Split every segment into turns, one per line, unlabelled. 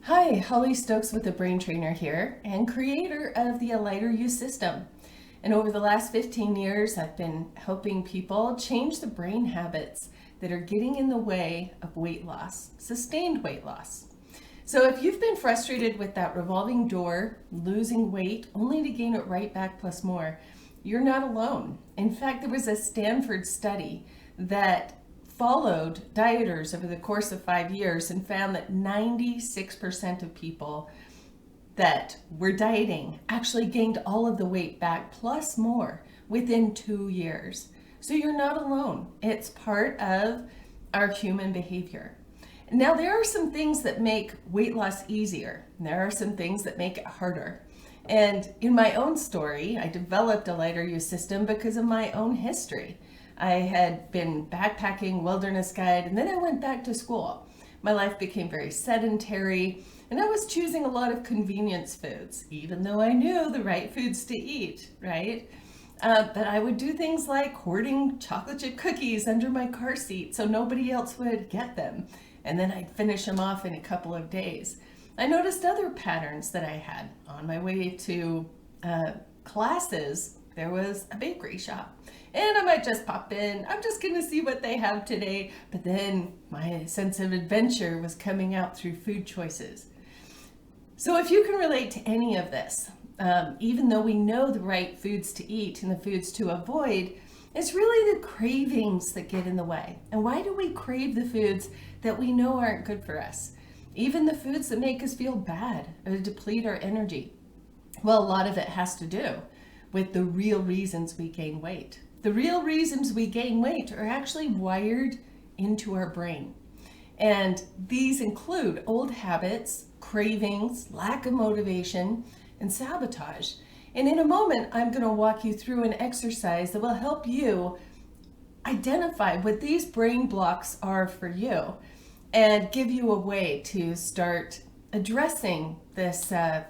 Hi, Holly Stokes with the Brain Trainer here and creator of the A Lighter You system. And over the last 15 years, I've been helping people change the brain habits that are getting in the way of weight loss, sustained weight loss. So if you've been frustrated with that revolving door, losing weight only to gain it right back plus more, you're not alone. In fact, there was a Stanford study that followed dieters over the course of 5 years and found that 96% of people that were dieting actually gained all of the weight back plus more within 2 years. So you're not alone. It's part of our human behavior. Now, there are some things that make weight loss easier. There are some things that make it harder. And in my own story, I developed a Lighter You system because of my own history. I had been backpacking, wilderness guide, and then I went back to school. My life became very sedentary, and I was choosing a lot of convenience foods, even though I knew the right foods to eat, right? But I would do things like hoarding chocolate chip cookies under my car seat so nobody else would get them. And then I'd finish them off in a couple of days. I noticed other patterns that I had. On my way to classes, there was a bakery shop. And I might just pop in. I'm just going to see what they have today. But then my sense of adventure was coming out through food choices. So if you can relate to any of this, even though we know the right foods to eat and the foods to avoid, it's really the cravings that get in the way. And why do we crave the foods that we know aren't good for us? Even the foods that make us feel bad or deplete our energy. Well, a lot of it has to do with the real reasons we gain weight. The real reasons we gain weight are actually wired into our brain. And these include old habits, cravings, lack of motivation, and sabotage. And in a moment, I'm going to walk you through an exercise that will help you identify what these brain blocks are for you and give you a way to start addressing this and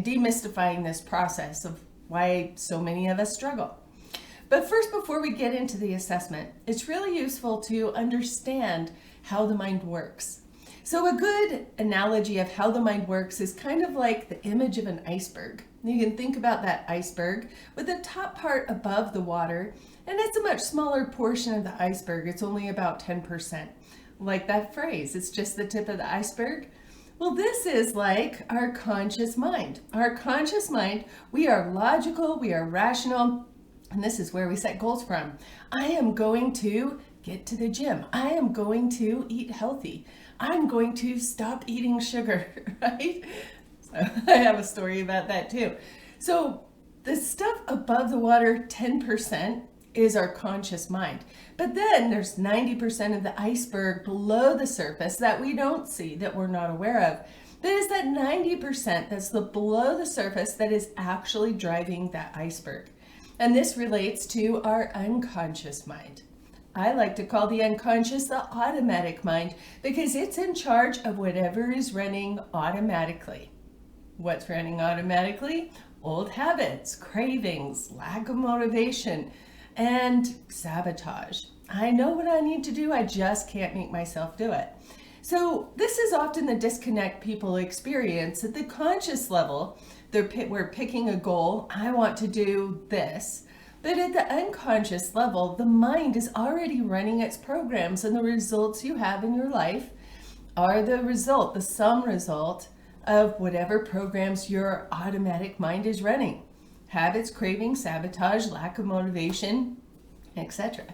demystifying this process of why so many of us struggle. But first, before we get into the assessment, it's really useful to understand how the mind works. So a good analogy of how the mind works is kind of like the image of an iceberg. You can think about that iceberg with the top part above the water, and it's a much smaller portion of the iceberg. It's only about 10%. Like that phrase, it's just the tip of the iceberg. Well, this is like our conscious mind. Our conscious mind, we are logical, we are rational, and this is where we set goals from. I am going to get to the gym. I am going to eat healthy. I'm going to stop eating sugar, right? So I have a story about that too. So the stuff above the water, 10%, is our conscious mind. But then there's 90% of the iceberg below the surface that we don't see, that we're not aware of. That is that 90% that's the below the surface that is actually driving that iceberg. And this relates to our unconscious mind. I like to call the unconscious the automatic mind because it's in charge of whatever is running automatically. What's running automatically? Old habits, cravings, lack of motivation, and sabotage. I know what I need to do, I just can't make myself do it. So this is often the disconnect people experience at the conscious level. We're picking a goal, I want to do this. But at the unconscious level, the mind is already running its programs, and the results you have in your life are the sum result of whatever programs your automatic mind is running. Habits, cravings, sabotage, lack of motivation, etc.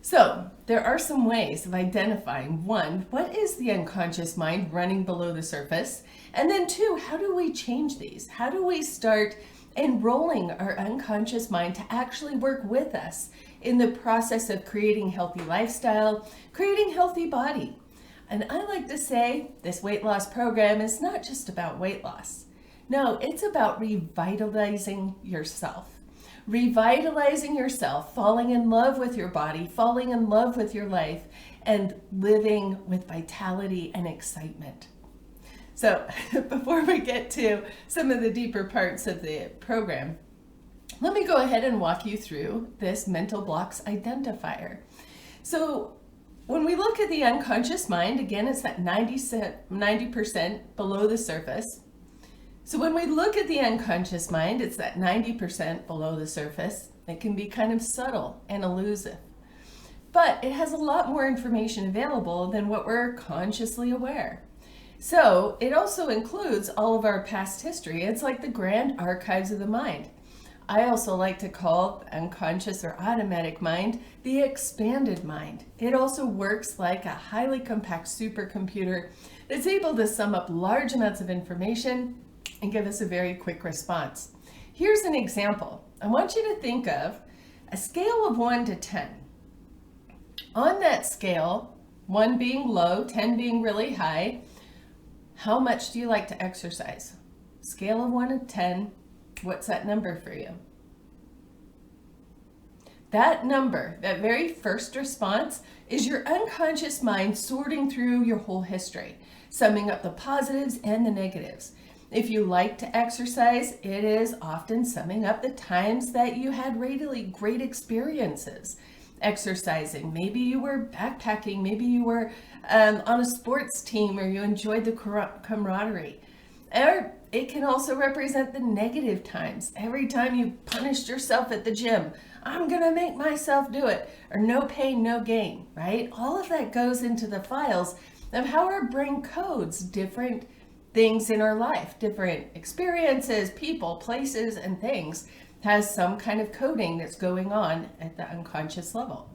So there are some ways of identifying, one, what is the unconscious mind running below the surface? And then two, how do we change these? How do we start enrolling our unconscious mind to actually work with us in the process of creating healthy lifestyle, creating healthy body? And I like to say this weight loss program is not just about weight loss. No, it's about revitalizing yourself. Revitalizing yourself, falling in love with your body, falling in love with your life, and living with vitality and excitement. So before we get to some of the deeper parts of the program, let me go ahead and walk you through this mental blocks identifier. So When we look at the unconscious mind, again, it's that 90% below the surface. So when we look at the unconscious mind, it's that 90% below the surface. It can be kind of subtle and elusive, but it has a lot more information available than what we're consciously aware. So it also includes all of our past history. It's like the grand archives of the mind. I also like to call unconscious or automatic mind the expanded mind. It also works like a highly compact supercomputer that's able to sum up large amounts of information and give us a very quick response. Here's an example. I want you to think of a scale of 1 to 10. On that scale, 1 being low, 10 being really high, how much do you like to exercise? Scale of 1 to 10, what's that number for you? That number, that very first response, is your unconscious mind sorting through your whole history, summing up the positives and the negatives. If you like to exercise, it is often summing up the times that you had really great experiences exercising. Maybe you were backpacking, maybe you were on a sports team, or you enjoyed the camaraderie. Or it can also represent the negative times. Every time you punished yourself at the gym, I'm gonna make myself do it, or no pain, no gain, right? All of that goes into the files of how our brain codes different things in our life, different experiences, people, places, and things, has some kind of coding that's going on at the unconscious level.